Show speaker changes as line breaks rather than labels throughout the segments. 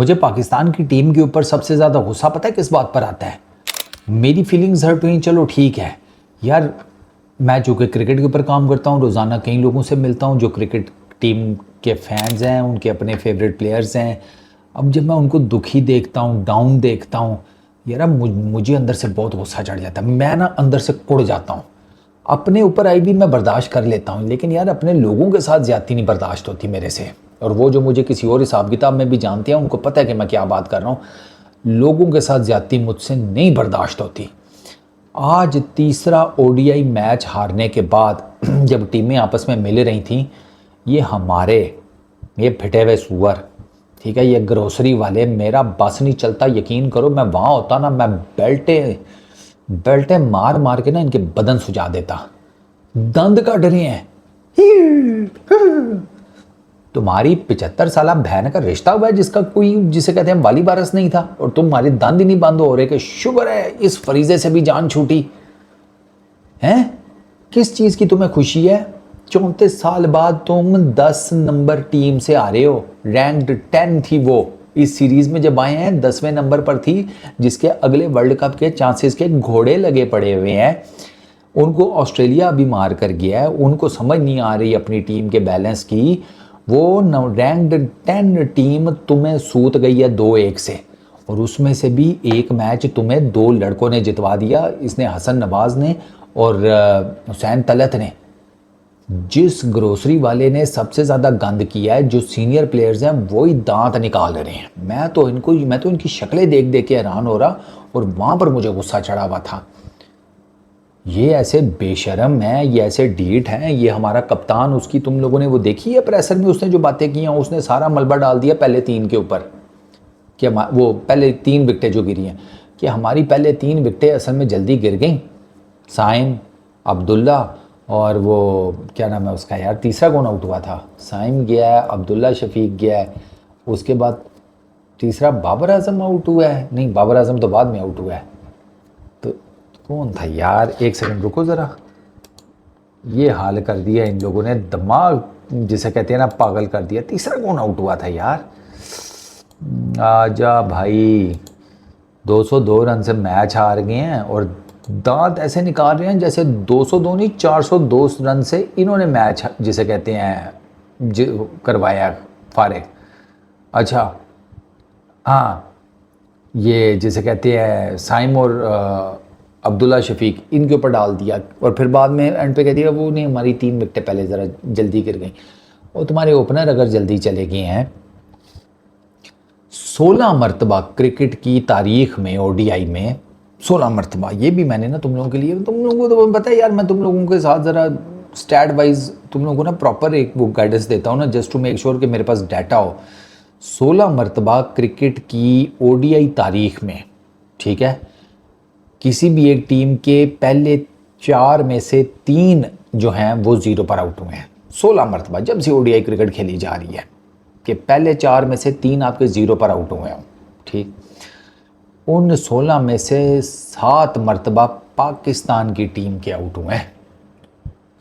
मुझे पाकिस्तान की टीम के ऊपर सबसे ज़्यादा गुस्सा पता है किस बात पर आता है? मेरी फीलिंग्स हर्ट हुई, चलो ठीक है यार। मैं चूँकि क्रिकेट के ऊपर काम करता हूँ, रोज़ाना कई लोगों से मिलता हूँ जो क्रिकेट टीम के फैंस हैं, उनके अपने फेवरेट प्लेयर्स हैं। अब जब मैं उनको दुखी देखता हूँ, डाउन देखता हूँ, यार मुझे अंदर से बहुत गुस्सा चढ़ जाता है। मैं ना अंदर से कुड़ जाता हूँ। अपने ऊपर आई भी मैं बर्दाश्त कर लेता हूँ, लेकिन यार अपने लोगों के साथ ज़्यादती नहीं बर्दाश्त होती मेरे से। और वो जो मुझे किसी और हिसाब किताब में भी जानते हैं, उनको पता है कि मैं क्या बात कर रहा हूँ। लोगों के साथ ज़्यादती मुझसे नहीं बर्दाश्त होती। आज तीसरा ओडीआई मैच हारने के बाद जब टीमें आपस में मिल रही थीं, ये फिटे हुए सुअर, ठीक है, ये ग्रोसरी वाले, मेरा बस नहीं चलता। यकीन करो, मैं वहाँ होता ना, मैं बेल्टे मार मार के ना इनके बदन सुझा देता। दंद काट रहे हैं। तुम्हारी 75 साल बहन का रिश्ता हुआ है जिसका कोई, जिसे कहते हैं वाली वारस नहीं था, और तुम्हारे दंद ही नहीं बंद हो रहे कि शुक्र है इस फरीजे से भी जान छूटी है। किस चीज़ की तुम्हें खुशी है? 34 साल बाद तुम 10 नंबर टीम से आ रहे हो। रैंक्ड 10 थी वो, इस सीरीज में जब आए हैं 10वें नंबर पर थी, जिसके अगले वर्ल्ड कप के चांसेस के घोड़े लगे पड़े हुए हैं। उनको ऑस्ट्रेलिया अभी मार कर गया है, उनको समझ नहीं आ रही अपनी टीम के बैलेंस की। वो रैंक्ड 10 टीम तुम्हें सूत गई है 2-1 से, और उसमें से भी एक मैच तुम्हें 2 लड़कों ने जितवा दिया। इसने हसन नवाज ने और हुसैन तलत ने। जिस ग्रोसरी वाले ने सबसे ज़्यादा गंद किया है, जो सीनियर प्लेयर्स हैं, वो ही दांत निकाल रहे हैं। मैं तो इनकी शक्लें देख देख के हैरान हो रहा, और वहाँ पर मुझे गुस्सा चढ़ा हुआ था। ये ऐसे बेशरम हैं, ये ऐसे ढीठ हैं। ये हमारा कप्तान, उसकी तुम लोगों ने वो देखी है प्रेशर में उसने जो बातें की हैं, उसने सारा मलबा डाल दिया पहले 3 के ऊपर, कि वो पहले 3 विकेटें जो गिरी हैं, कि हमारी पहले 3 विकेटें असल में जल्दी गिर गई। साइम, अब्दुल्ला और वो क्या नाम है उसका यार, तीसरा कौन आउट हुआ था? साइम गया है, अब्दुल्ला शफीक गया है, उसके बाद तीसरा बाबर आजम आउट हुआ है। नहीं, बाबर आजम तो बाद में आउट हुआ है। तो कौन था यार? एक सेकंड रुको ज़रा। ये हाल कर दिया इन लोगों ने, दिमाग जिसे कहते हैं ना पागल कर दिया। तीसरा कौन आउट हुआ था यार? आजा भाई, 202 रन से मैच हार गए हैं, और दांत ऐसे निकाल रहे हैं जैसे 202 नहीं 402 रन से इन्होंने मैच जिसे कहते हैं करवाया फारिग। अच्छा हाँ, ये जिसे कहते हैं साइम और अब्दुल्ला शफीक, इनके ऊपर डाल दिया, और फिर बाद में एंड पे कह दिया वो नहीं, हमारी 3 विकेटें पहले ज़रा जल्दी गिर गई। और तुम्हारे ओपनर अगर जल्दी चले गए हैं, 16 मरतबा क्रिकेट की तारीख में ओडीआई में 16 मरतबा, ये भी मैंने ना तुम लोगों के लिए, तुम लोगों को तो पता है यार, मैं तुम लोगों के साथ ज़रा स्टैट वाइज तुम लोगों को ना प्रॉपर एक वो गाइडेंस देता हूँ ना, जस्ट टू मेक श्योर कि मेरे पास डाटा हो। 16 मरतबा क्रिकेट की ओडीआई तारीख में, ठीक है, किसी भी एक टीम के पहले 4 में से 3 जो हैं वो 0 पर आउट हुए हैं। 16 मरतबा जब से ओडीआई क्रिकेट खेली जा रही है, कि पहले 4 में से 3 आपके 0 पर आउट हुए हों, ठीक। उन 16 में से 7 मरतबा पाकिस्तान की टीम के आउट हुए हैं।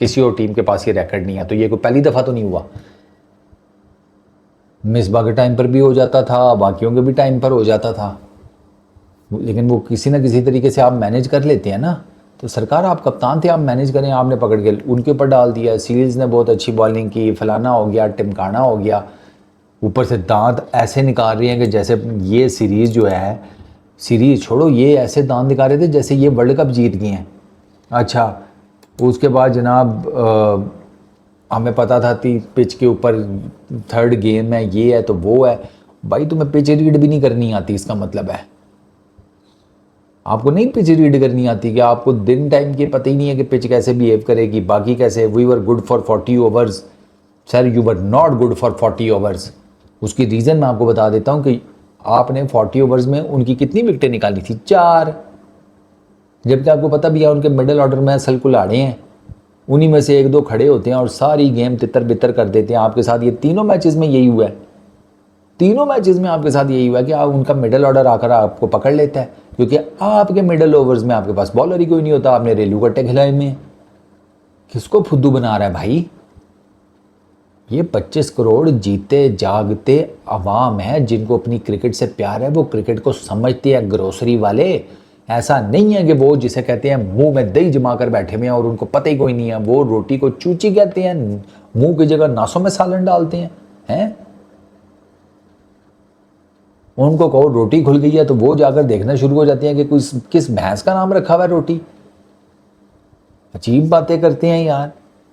किसी और टीम के पास ये रिकॉर्ड नहीं है, तो ये कोई पहली दफ़ा तो नहीं हुआ। मिसबा के टाइम पर भी हो जाता था, बाकियों के भी टाइम पर हो जाता था, लेकिन वो किसी ना किसी तरीके से आप मैनेज कर लेते हैं ना। तो सरकार, आप कप्तान थे, आप मैनेज करें। आपने पकड़ के उनके ऊपर डाल दिया। सीरीज़ ने बहुत अच्छी बॉलिंग की, फलाना हो गया, टिमकाना हो गया, ऊपर से दांत ऐसे निकाल रही हैं कि जैसे ये सीरीज़ जो है, सीरीज़ छोड़ो, ये ऐसे दांत निकाल रहे थे जैसे ये वर्ल्ड कप जीत गए हैं। अच्छा, उसके बाद जनाब हमें पता था कि पिच के ऊपर 3rd गेम है, ये है तो वो है। भाई तुम्हें पिच रीड भी नहीं करनी आती, इसका मतलब है आपको नहीं पिच रीड करनी आती, कि आपको दिन टाइम के पता ही नहीं है कि पिच कैसे बिहेव करेगी, बाकी कैसे। We were good for 40 overs. Sir, you were not good for 40 overs. उसकी रीज़न मैं आपको बता देता हूँ कि आपने 40 ओवर्स में उनकी कितनी विकेटें निकाली थी? 4। जबकि आपको पता भी है उनके मिडिल ऑर्डर में असल कुल्हाड़े हैं, उन्हीं में से 1-2 खड़े होते हैं और सारी गेम तितर बितर कर देते हैं। आपके साथ ये तीनों मैचेस में यही हुआ है। तीनों मैचेस में आपके साथ यही हुआ है कि आप उनका मिडिल ऑर्डर आकर आपको पकड़ लेता है, क्योंकि आपके मिडिल ओवर्स में आपके पास बॉलर ही कोई नहीं होता। आपने रेलू कट्टे खिलाए में, किसको फुद्दू बना रहा है भाई? ये 25 करोड़ जीते जागते अवाम है जिनको अपनी क्रिकेट से प्यार है, वो क्रिकेट को समझते हैं ग्रोसरी वाले। ऐसा नहीं है कि वो जिसे कहते हैं मुंह में दही जमा कर बैठे हुए हैं और उनको पता ही कोई नहीं है, वो रोटी को चूची कहते हैं, मुंह की जगह नासों में सालन डालते हैं। उनको कहो रोटी खुल गई है तो वो जाकर देखना शुरू हो जाते हैं कि किस भैंस का नाम रखा हुआ है रोटी। अजीब बातें करते हैं यार।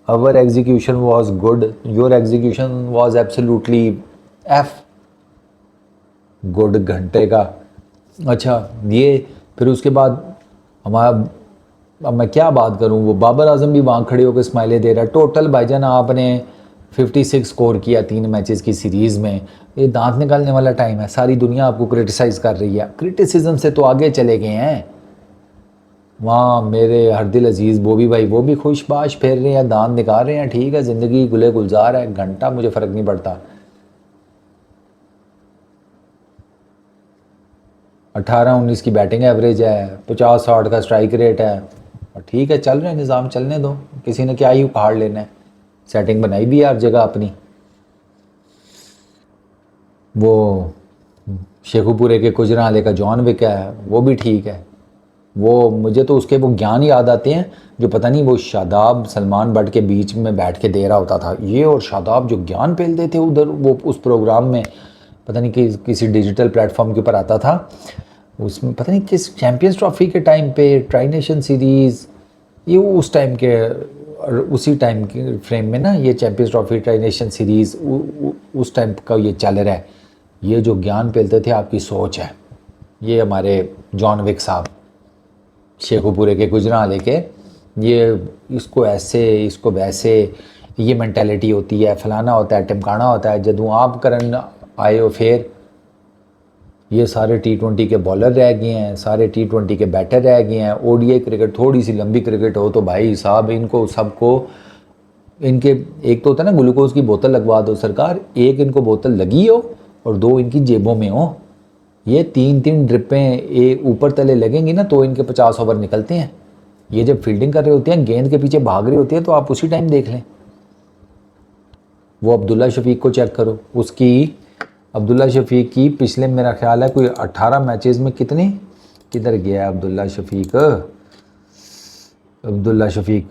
Our execution was good, your execution was absolutely F. Good घंटे का। अच्छा ये फिर उसके बाद हमारा, अब मैं क्या बात करूं, वो बाबर आजम भी वहाँ खड़े होकर स्माइलें दे रहा है। टोटल भाईजान आपने 56 स्कोर किया 3 मैचेस की सीरीज़ में। ये दांत निकालने वाला टाइम है। सारी दुनिया आपको क्रिटिसाइज़ कर रही है, क्रिटिसिज्म से तो आगे चले गए हैं। वहाँ मेरे हरदिल अजीज़ बोबी भाई वो भी खुशबाश फेर रहे हैं, दांत निकाल रहे हैं। ठीक है, ज़िंदगी गुले गुलजार है, घंटा मुझे फ़र्क नहीं पड़ता। 18-19 की बैटिंग एवरेज है, 50-60 का स्ट्राइक रेट है, और ठीक है चल रहे हैं, निज़ाम चलने दो, किसी ने क्या ही उखाड़ लेना है। सेटिंग बनाई भी है हर जगह अपनी। वो शेखुपुरे के कुजराले का जॉन विक है, वो भी ठीक है। वो मुझे तो उसके वो ज्ञान याद आते हैं जो पता नहीं वो शादाब सलमान बट के बीच में बैठ के दे रहा होता था ये, और शादाब जो ज्ञान पेलते थे उधर वो उस प्रोग्राम में, पता नहीं किसी डिजिटल प्लेटफॉर्म के ऊपर आता था। उसमें पता नहीं किस चैम्पियंस ट्रॉफी के टाइम पे, ट्राई नेशन सीरीज़, ये उस टाइम के, उसी टाइम के फ्रेम में ना ये champions trophy, tri nation series उस टाइम का ये चल रहा है। ये जो ज्ञान पेलते थे आपकी सोच है, ये हमारे जॉन विक साहब शेखुपुरे के गुजराले के, ये इसको ऐसे इसको वैसे, ये मेंटालिटी होती है, फलाना होता है, टिमकाना होता है। जदों आप करन आए हो फिर ये सारे T20 के बॉलर रह गए हैं, सारे T20 के बैटर रह गए हैं। ODI क्रिकेट थोड़ी सी लंबी क्रिकेट हो तो भाई साहब इनको सबको, इनके एक तो होता है ना ग्लूकोज की बोतल लगवा दो सरकार, एक इनको बोतल लगी हो और 2 इनकी जेबों में हो। ये 3-3 ड्रिपें ऊपर तले लगेंगी ना तो इनके 50 ओवर निकलते हैं। ये जब फील्डिंग कर रहे होते हैं, गेंद के पीछे भाग रहे होते हैं, तो आप उसी टाइम देख लें। वो अब्दुल्ला शफीक को चेक करो, उसकी अब्दुल्ला शफीक की पिछले मेरा ख्याल है कोई 18 मैचेस में कितने, किधर गया है अब्दुल्ला शफीक,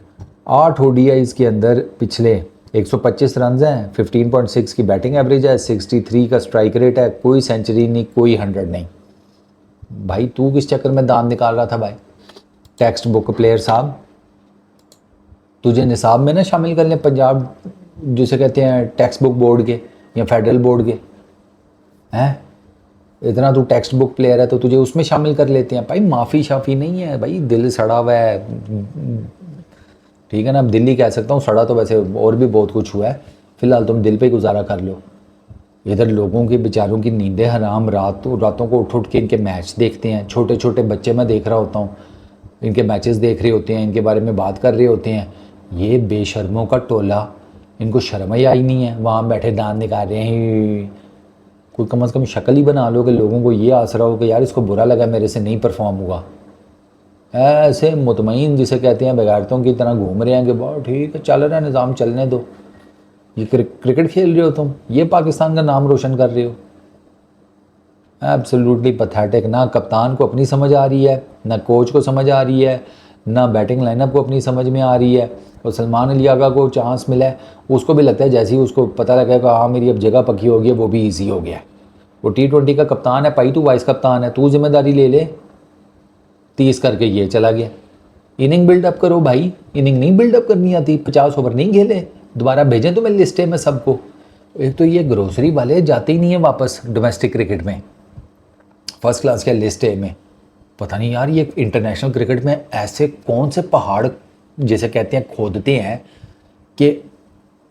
8 ODIs के अंदर पिछले 125 रन हैं, 15.6 की बैटिंग एवरेज है, 63 का स्ट्राइक रेट है, कोई सेंचुरी नहीं, कोई 100 नहीं। भाई तू किस चक्कर में दांत निकाल रहा था भाई? टेक्स्ट बुक प्लेयर साहब, तुझे निसाब में ना शामिल कर लें पंजाब जिसे कहते हैं टेक्स्ट बुक बोर्ड के या फेडरल बोर्ड के, हैं? इतना तू टेक्स्ट बुक प्लेयर है तो तुझे उसमें शामिल कर लेते हैं। भाई माफ़ी शाफ़ी नहीं है भाई, दिल सड़ा हुआ है, ठीक है ना। अब दिल ही कह सकता हूँ, सड़ा तो वैसे और भी बहुत कुछ हुआ है। फ़िलहाल तुम दिल पे गुजारा कर लो। इधर लोगों के बेचारों की नींदें हराम, रातों को उठ के इनके मैच देखते हैं। छोटे छोटे बच्चे मैं देख रहा होता हूँ, इनके मैचेस देख रहे होते हैं, इनके बारे में बात कर रहे होते हैं। ये बेशर्मों का टोला, इनको शर्म ही आई नहीं है, वहाँ बैठे दांत निकाल रहे हैं। कोई कम से कम शक्ल ही बना लो कि लोगों को ये आसरा हो कि यार इसको बुरा लगा, मेरे से नहीं परफॉर्म हुआ। ऐसे मुतमईन जिसे कहते हैं बेगैरतों की तरह घूम रहे हैं कि बहुत ठीक है चल रहा है, निज़ाम चलने दो। ये क्रिकेट खेल रहे हो तुम, ये पाकिस्तान का नाम रोशन कर रहे हो। Absolutely pathetic. ना कप्तान को अपनी समझ आ रही है, ना कोच को समझ आ रही है, ना बैटिंग लाइनअप को अपनी समझ में आ रही है। और सलमान अली आगा को चांस मिला है, उसको भी लगता है जैसे ही उसको पता लगा कि हाँ मेरी अब जगह पक्की हो गई है, वो भी ईजी हो गया। वो T20 का कप्तान है भाई, तू वाइस कप्तान है, तू जिम्मेदारी ले ले। 30 करके ये चला गया। इनिंग बिल्डअप करो भाई, इनिंग नहीं बिल्डअप करनी आती, 50 ओवर नहीं खेले, दोबारा भेजें तो मैं लिस्टे में सबको। एक तो ये ग्रोसरी वाले जाते ही नहीं है वापस डोमेस्टिक क्रिकेट में, फर्स्ट क्लास के लिस्टे में। पता नहीं यार ये इंटरनेशनल क्रिकेट में ऐसे कौन से पहाड़ जैसे कहते हैं खोदते हैं कि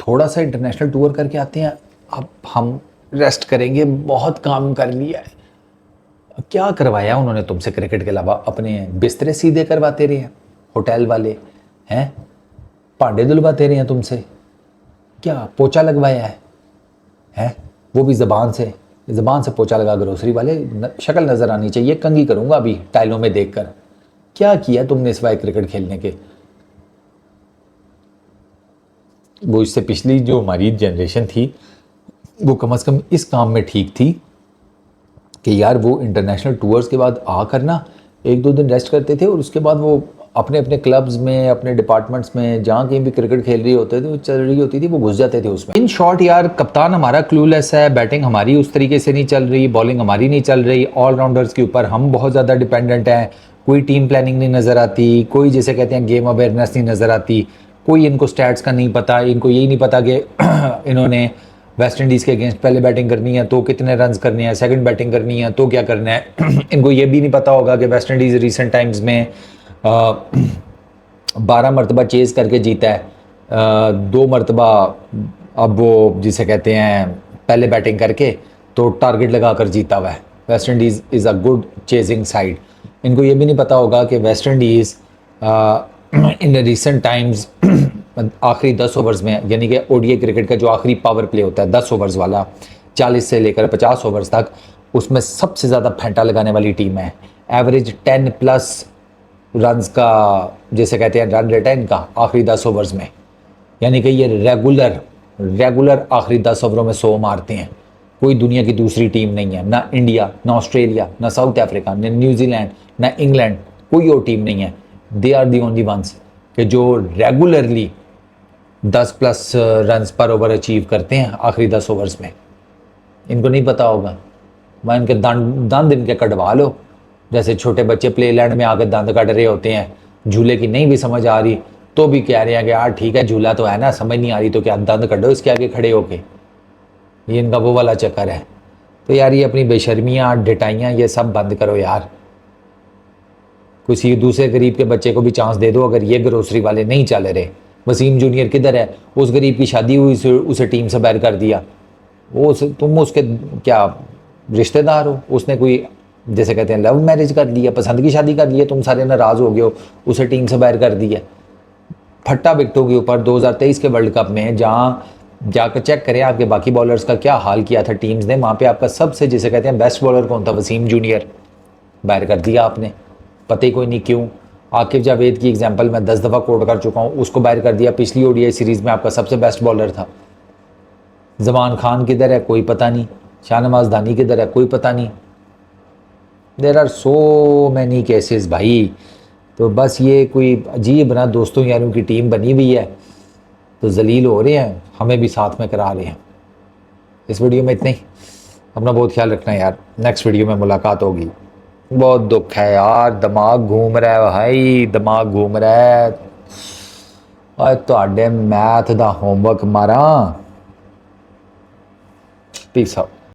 थोड़ा सा इंटरनेशनल टूर करके आते हैं, अब हम रेस्ट करेंगे, बहुत काम कर लिया है। क्या करवाया उन्होंने तुमसे क्रिकेट के अलावा? अपने बिस्तरे सीधे करवाते रहे हैं होटल वाले, हैं भांडे धुलवाते रहे हैं तुमसे, क्या पोछा लगवाया है? वो भी ज़बान से पोछा लगा। ग्रोसरी वाले शक्ल नज़र आनी चाहिए, कंगी करूँगा अभी टाइलों में देखकर। क्या किया तुमने सिवाय क्रिकेट खेलने के? वो इससे पिछली जो हमारी जनरेशन थी वो कम से कम इस काम में ठीक थी कि यार वो इंटरनेशनल टूर्स के बाद आकर ना 1-2 दिन रेस्ट करते थे और उसके बाद वो अपने अपने क्लब्स में, अपने डिपार्टमेंट्स में, जहाँ कहीं भी क्रिकेट खेल रही होते थे, वो चल रही होती थी, वो घुस जाते थे उसमें। इन शॉर्ट यार, कप्तान हमारा क्लूलेस है, बैटिंग हमारी उस तरीके से नहीं चल रही, बॉलिंग हमारी नहीं चल रही, ऑलराउंडर्स के ऊपर हम बहुत ज़्यादा डिपेंडेंट हैं, कोई टीम प्लानिंग नहीं नज़र आती, कोई जैसे कहते हैं गेम अवेयरनेस नहीं नज़र आती, कोई इनको स्टैट्स का नहीं पता, इनको यही नहीं पता कि इन्होंने वेस्ट इंडीज़ के अगेंस्ट पहले बैटिंग करनी है तो कितने रन्स करने हैं, सेकंड बैटिंग करनी है तो क्या करना है। इनको ये भी नहीं पता होगा कि वेस्ट इंडीज़ रिसेंट टाइम्स में 12 मरतबा चेज़ करके जीता है, 2 मरतबा अब वो जिसे कहते हैं पहले बैटिंग करके तो टारगेट लगा कर जीता हुआ है। West Indies is a good chasing side. इनको ये भी नहीं पता होगा कि West Indies in recent times आखिरी 10 ओवर्स में, यानी कि ओडीआई क्रिकेट का जो आखिरी पावर प्ले होता है 10 ओवर्स वाला, 40 से लेकर 50 ओवर्स तक, उसमें सबसे ज़्यादा फेंटा लगाने वाली टीम है। एवरेज 10+ रन्स का जैसे कहते हैं रन रेट है इनका आखिरी 10 ओवर्स में, यानी कि ये रेगुलर आखिरी 10 ओवरों में 100 मारते हैं। कोई दुनिया की दूसरी टीम नहीं है, ना इंडिया, ना ऑस्ट्रेलिया, ना साउथ अफ्रीका, ना न्यूजीलैंड, ना इंग्लैंड, कोई और टीम नहीं है। They are the only ones कि जो रेगुलरली 10+ रन्स पर ओवर अचीव करते हैं आखिरी 10 ओवर्स में। इनको नहीं पता होगा, मैं इनके दंद इनके कटवा लो, जैसे छोटे बच्चे प्ले लैंड में आकर दंद कट रहे होते हैं, झूले की नहीं भी समझ आ रही तो भी कह रहे हैं कि यार ठीक है झूला तो है ना, समझ नहीं आ रही तो क्या दंद कटो इसके आगे खड़े होके। ये इनका वो वाला चक्कर है। तो यार ये अपनी बेशर्मियाँ, डिटाइयाँ, ये सब बंद करो यार। किसी दूसरे गरीब के बच्चे को भी चांस दे दो। अगर ये ग्रोसरी वाले नहीं चल रहे, वसीम जूनियर किधर है, उस गरीब की शादी हुई, उसे टीम से बाहर कर दिया। तुम उसके क्या रिश्तेदार हो? उसने कोई जैसे कहते हैं लव मैरिज कर लिया, पसंद की शादी कर लिया, तुम सारे नाराज़ हो गए हो, उसे टीम से बाहर कर दिया। फट्टा विकेटों के ऊपर 2023 के वर्ल्ड कप में जहाँ जाकर चेक करें आपके बाकी बॉलर्स का क्या हाल किया था टीम्स ने, वहाँ पे आपका सबसे जिसे कहते हैं बेस्ट बॉलर कौन था? वसीम जूनियर। बाहर कर दिया आपने, पता ही कोई नहीं क्यों। आकिब जावेद की एग्जांपल मैं 10 दफ़ा कोट कर चुका हूँ, उसको बाहर कर दिया। पिछली ओडीआई सीरीज़ में आपका सबसे बेस्ट बॉलर था। जमान खान किधर है कोई पता नहीं, शाहनवाज दानी किधर है कोई पता नहीं। There are so many cases भाई। तो बस ये कोई अजीब ना दोस्तों यारों की टीम बनी हुई है तो जलील हो रहे हैं, हमें भी साथ में करा रहे हैं। इस वीडियो में इतना ही। अपना बहुत ख्याल रखना है यार, नेक्स्ट वीडियो में मुलाकात होगी। बहुत दुख है यार, दिमाग घूम रहा है भाई, दिमाग घूम रहा है। और तुहाडे मैथ दा होमवर्क मारा। Peace out.